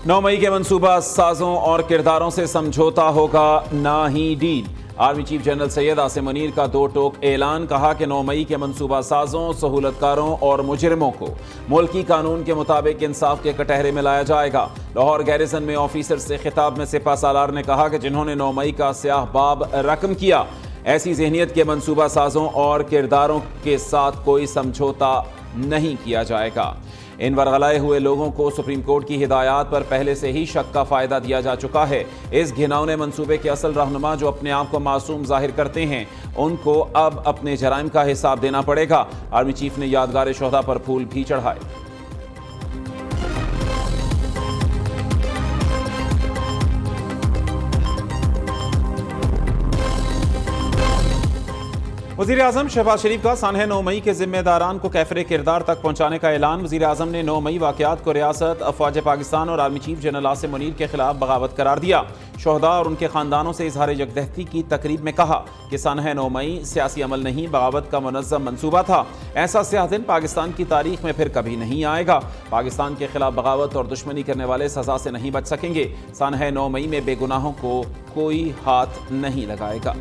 9 मई के मंसूबा साजों और किरदारों से समझौता होगा ना ही deal. Army chief general Syed Asim Munir का दो टोक ऐलान। कहा कि 9 मई के मंसूबा साजों, सहूलतकारों और मुजरिमों को मुल्की कानून के मुताबिक इंसाफ के कटहरे में लाया जाएगा। लाहौर गैरिसन में ऑफिसर से खिताब में सिपा सालार ने कहा कि जिन्होंने 9 मई का स्याह बाब रकम किया, ऐसी जहनीत के मंसूबा साजों और किरदारों के साथ कोई समझौता नहीं किया जाएगा। इन वरगलाए हुए लोगों को सुप्रीम कोर्ट की हिदायत पर पहले से ही शक का फायदा दिया जा चुका है। इस घिनौने मंसूबे के असल रहनुमा जो अपने आप को मासूम जाहिर करते हैं, उनको अब अपने जराइम का हिसाब देना पड़ेगा। आर्मी चीफ ने यादगार शोहदा पर फूल भी चढ़ाए। वज़ीर आज़म शहबाज शरीफ का सानह 9 मई के जिम्मेदारान को कैफरे किरदार तक पहुंचाने का ऐलान। वज़ीर आज़म ने 9 मई वाक़यात को रियासत, अफवाज पाकिस्तान और army chief general Asim Munir के खिलाफ बगावत करार दिया। शोहदा और उनके ख़ानदानों से इजहार यकदहती की तकरीब में कहा कि सानह 9 मई सियासी अमल नहीं, बगावत का मुनज़्ज़म मंसूबा था। ऐसा स्याह दिन पाकिस्तान की तारीख में फिर कभी नहीं आएगा। पाकिस्तान के खिलाफ बगावत और दुश्मनी करने वाले सज़ा से नहीं बच सकेंगे। सानह 9 मई में बेगुनाहों को कोई हाथ नहीं लगाएगा।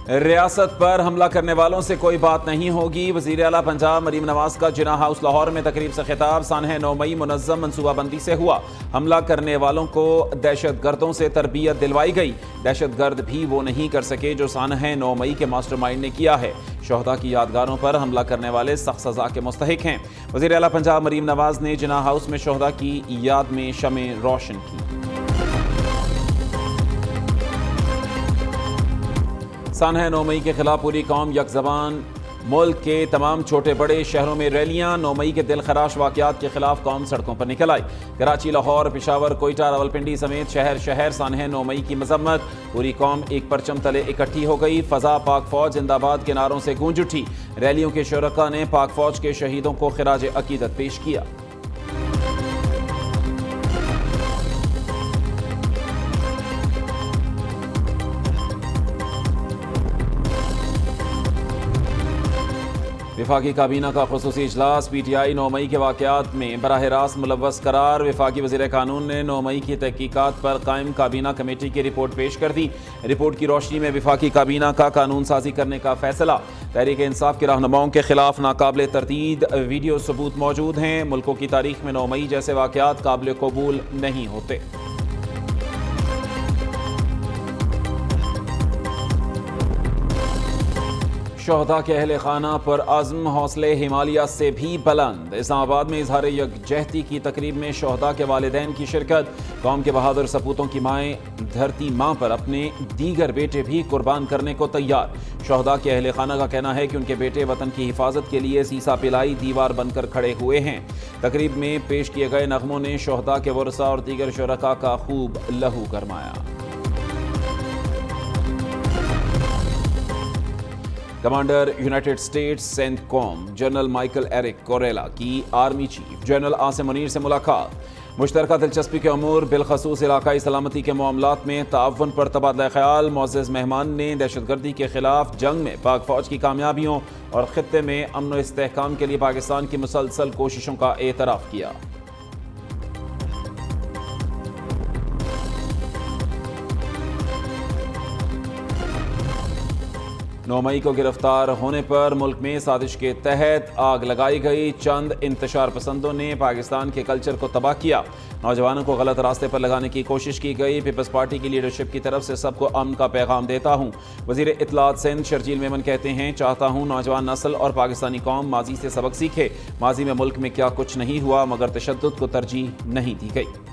रियासत पर हमला करने वालों से कोई बात नहीं होगी। वज़ीर आला पंजाब मरीम नवाज का जिना हाउस लाहौर में तकरीब से खिताब। सानह 9 मई मुनज़्ज़म मनसूबाबंदी से हुआ। हमला करने वालों को दहशत गर्दों से तरबियत दिलवाई गई। दहशत गर्द भी वो नहीं कर सके जो सानह 9 मई के मास्टरमाइंड ने किया है। शोहदा की यादगारों पर हमला करने वाले सख्त सज़ा के मुस्तहिक हैं। वज़ीर आला पंजाब मरीम नवाज ने जिना हाउस में शोहदा की याद में शमे रोशन की। सानह 9 मई के खिलाफ पूरी कौम यकज़बान। मुल्क के तमाम छोटे बड़े शहरों में रैलियां। 9 मई के दिलखराश वाक़यात के खिलाफ कौम सड़कों पर निकल आई। कराची, लाहौर, पेशावर, कोयटा, रावलपिंडी समेत शहर शहर सानह 9 मई की मजम्मत। पूरी कौम एक परचम तले इकट्ठी हो गई। फ़ज़ा पाक फ़ौज जिंदाबाद के नारों से गूंज उठी। रैलियों के शुरका ने पाक फ़ौज के शहीदों को खिराज अकीदत पेश किया। विफाकी काबीना का खुसूसी इजलास। PTI 9 मई के वाक़यात में बराह रास्त मुलव्वस करार। विफाकी वज़ीर कानून ने 9 मई की तहकीकात पर कायम काबीना कमेटी की रिपोर्ट पेश कर दी। रिपोर्ट की रोशनी में विफाकी काबीना का कानून साजी करने का फैसला। तहरीक इंसाफ के रहनुमाओं के खिलाफ नाकाबिल तरदीद वीडियो सबूत मौजूद हैं। मुल्कों की तारीख में 9 मई जैसे वाक़यात काबिल कबूल नहीं होते। शोहदा के अहले खाना पर आज़म हौसले हिमालय से भी बुलंद। इस्लामाबाद में इजहार यकजहती की तकरीब में शोहदा के वालिदैन की शिरकत। कौम के बहादुर सपूतों की माएँ धरती माँ पर अपने दीगर बेटे भी कुर्बान करने को तैयार। शोहदा के अहले खाना का कहना है कि उनके बेटे वतन की हिफाजत के लिए सीसा पिलाई दीवार बनकर खड़े हुए हैं। तकरीब में पेश किए गए नगमों ने शोहदा के वरसा और दीगर शुरका का खूब लहू गरमाया। Commander United States CENTCOM general Michael Erik Kurilla की army chief general Asim Munir से मुलाकात। मुश्तरका दिलचस्पी के अमूर बिलखसूस इलाकाई सलामती के मामलात में ताअवुन पर तबादला ख्याल। मुअज़्ज़ज़ मेहमान ने दहशतगर्दी के खिलाफ जंग में पाक फ़ौज की कामयाबियों और ख़ित्ते में अमन व इस्तेहकाम के लिए पाकिस्तान की मुसलसल कोशिशों का एतराफ़ किया। 9 मई को गिरफ्तार होने पर मुल्क में साजिश के तहत आग लगाई गई। चंद इंतशार पसंदों ने पाकिस्तान के कल्चर को तबाह किया। नौजवानों को गलत रास्ते पर लगाने की कोशिश की गई। पीपल्स पार्टी की लीडरशिप की तरफ से सबको अमन का पैगाम देता हूँ। वज़ीर इत्तलात सिंध शर्जील मेमन कहते हैं, चाहता हूँ नौजवान नस्ल और पाकिस्तानी कौम माजी से सबक सीखे। माजी में मुल्क में क्या कुछ नहीं हुआ, मगर तशद्दुद को तरजीह नहीं दी गई।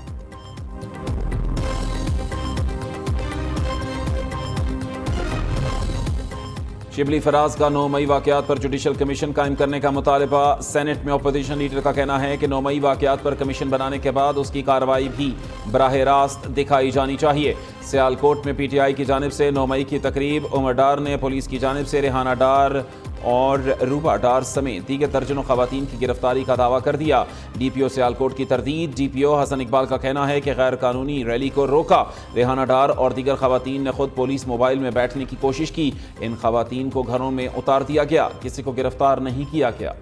शिबली फराज का 9 मई वाक़यात पर जुडिशल कमीशन कायम करने का मुतालबा। सेनेट में अपोजिशन लीडर का कहना है कि 9 मई वाक़यात पर कमीशन बनाने के बाद उसकी कार्रवाई भी बराह रास्त दिखाई जानी चाहिए। सियालकोट में PTI की जानिब से 9 मई की तकरीब। उमर डार ने पुलिस की जानिब से रेहाना डार اور روبا ڈار سمیت دیگر درجنوں خواتین کی گرفتاری کا دعویٰ کر دیا۔ ڈی پی او سیالکوٹ کی تردید۔ ڈی پی او حسن اقبال کا کہنا ہے کہ غیر قانونی ریلی کو روکا۔ ریحانہ ڈار اور دیگر خواتین نے خود پولیس موبائل میں بیٹھنے کی کوشش کی۔ ان خواتین کو گھروں میں اتار دیا گیا، کسی کو گرفتار نہیں کیا گیا۔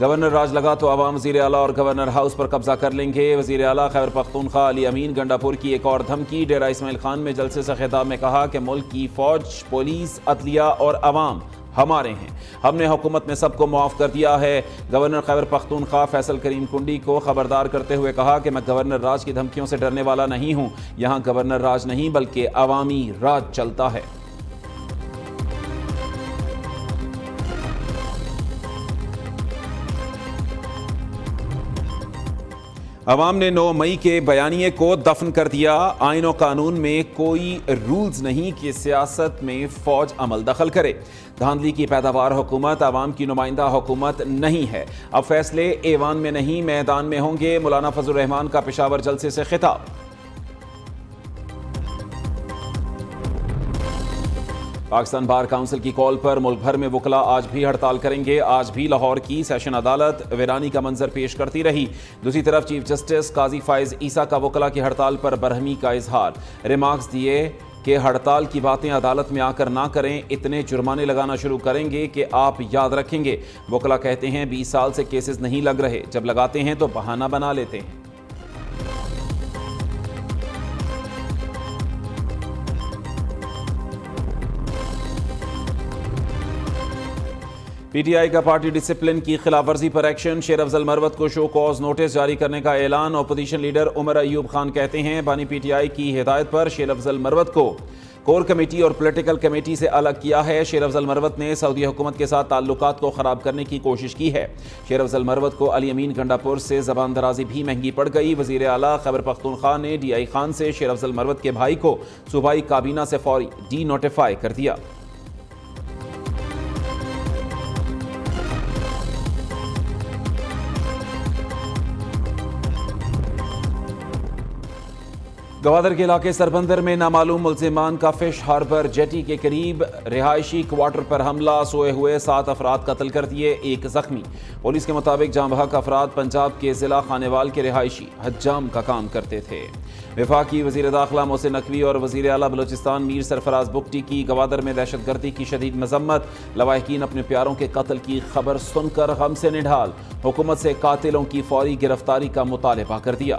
گورنر راج لگا تو عوام وزیر اعلیٰ اور گورنر ہاؤس پر قبضہ کر لیں گے۔ وزیر اعلیٰ خیبر پختونخوا علی امین گنڈا پور کی ایک اور دھمکی۔ ڈیرہ اسماعیل خان میں جلسے سے خطاب میں کہا کہ ملک کی فوج، پولیس، عدلیہ اور عوام ہمارے ہیں، ہم نے حکومت میں سب کو معاف کر دیا ہے۔ گورنر خیبر پختونخوا فیصل کریم کنڈی کو خبردار کرتے ہوئے کہا کہ میں گورنر راج کی دھمکیوں سے ڈرنے والا نہیں ہوں، یہاں گورنر راج نہیں بلکہ عوامی راج چلتا ہے۔ عوام نے 9 مئی کے بیانیے کو دفن کر دیا۔ آئین و قانون میں کوئی رولز نہیں کہ سیاست میں فوج عمل دخل کرے۔ دھاندلی کی پیداوار حکومت، عوام کی نمائندہ حکومت نہیں ہے۔ اب فیصلے ایوان میں نہیں میدان میں ہوں گے۔ مولانا فضل الرحمان کا پشاور جلسے سے خطاب۔ پاکستان بار کونسل کی کال پر ملک بھر میں وکلا آج بھی ہڑتال کریں گے۔ آج بھی لاہور کی سیشن عدالت ویرانی کا منظر پیش کرتی رہی۔ دوسری طرف چیف جسٹس قاضی فائز عیسیٰ کا وکلا کی ہڑتال پر برہمی کا اظہار۔ ریمارکس دیے کہ ہڑتال کی باتیں عدالت میں آ کر نہ کریں، اتنے جرمانے لگانا شروع کریں گے کہ آپ یاد رکھیں گے۔ وکلا کہتے ہیں 20 سال سے کیسز نہیں لگ رہے، جب لگاتے ہیں تو بہانہ بنا لیتے ہیں۔ پی ٹی آئی کا پارٹی ڈسپلن کی خلاف ورزی پر ایکشن۔ شیر افضل مروت کو شو کاز نوٹس جاری کرنے کا اعلان۔ اپوزیشن لیڈر عمر ایوب خان کہتے ہیں بانی پی ٹی آئی کی ہدایت پر شیر افضل مروت کو کور کمیٹی اور پولیٹیکل کمیٹی سے الگ کیا ہے۔ شیر افضل مروت نے سعودی حکومت کے ساتھ تعلقات کو خراب کرنے کی کوشش کی ہے۔ شیر افضل مروت کو علی امین گنڈا پور سے زبان درازی بھی مہنگی پڑ گئی۔ وزیر اعلیٰ خیبر پختونخوا نے ڈی آئی خان سے شیر افضل مروت کے بھائی کو صوبائی کابینہ سے فوری ڈی نوٹیفائی کر دیا۔ گوادر کے علاقے سربندر میں نامعلوم ملزمان کا فش ہاربر جیٹی کے قریب رہائشی کوارٹر پر حملہ، سوئے ہوئے 7 افراد قتل کر دیے، 1 زخمی۔ پولیس کے مطابق جاں بحق افراد پنجاب کے ضلع خانیوال کے رہائشی حجام کا کام کرتے تھے۔ وفاقی وزیر داخلہ محسن نقوی اور وزیر اعلیٰ بلوچستان میر سرفراز بگٹی کی گوادر میں دہشت گردی کی شدید مذمت۔ لواحقین اپنے پیاروں کے قتل کی خبر سن کر غم سے نڈھال، حکومت سے قاتلوں کی فوری گرفتاری کا مطالبہ کر دیا۔